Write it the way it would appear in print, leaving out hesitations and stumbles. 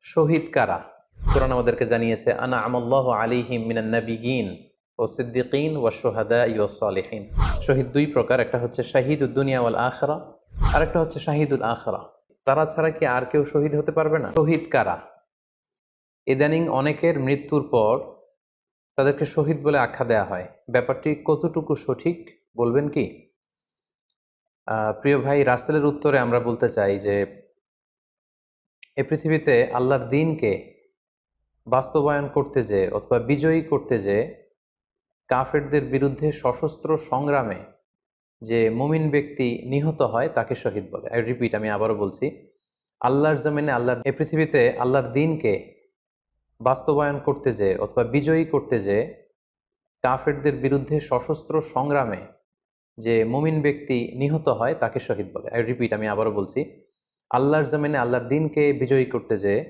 শহীদ কারা? কোরআন আমাদেরকে জানিয়েছে আনা আমাল্লাহু আলাইহিম মিনান নাবিয়িন ও সিদ্দিকিন ওয়া শুহাদা ওয়াস সালিহিন। শহীদ দুই প্রকার, একটা হচ্ছে শাহিদুদ দুনিয়া ওয়াল আখিরা, আর একটা হচ্ছে শাহিদুল আখিরা। তারা ছাড়া কি আর কেউ শহীদ হতে পারবে না? শহীদ কারা? ইদানিং অনেকের মৃত্যুর পর তাদেরকে শহীদ বলে আখ্যা দেয়া হয়। ব্যাপারটি কতটুকু সঠিক বলবেন কি? প্রিয় ভাই, রাসেলের উত্তরে আমরা বলতে চাই যে এ পৃথিবীতে আল্লাহর দ্বীনকে বাস্তবায়ন করতে যেয়ে অথবা বিজয়ী করতে যেয়ে কাফেরদের বিরুদ্ধে সশস্ত্র সংগ্রামে যে মুমিন ব্যক্তি নিহত হয় তাকে শহীদ বলে। আই রিপিট, আমি আবারও বলছি, আল্লাহর জমিনে এ পৃথিবীতে আল্লাহর দ্বীনকে বাস্তবায়ন করতে যেয়ে অথবা বিজয়ী করতে যেয়ে কাফেরদের বিরুদ্ধে সশস্ত্র সংগ্রামে যে মুমিন ব্যক্তি নিহত হয় তাকে শহীদ বলে। আই রিপিট, আমি আবারও বলছি, আল্লাহর জমিনে আল্লাহর দ্বীনকে বিজয়ী করতে যেয়ে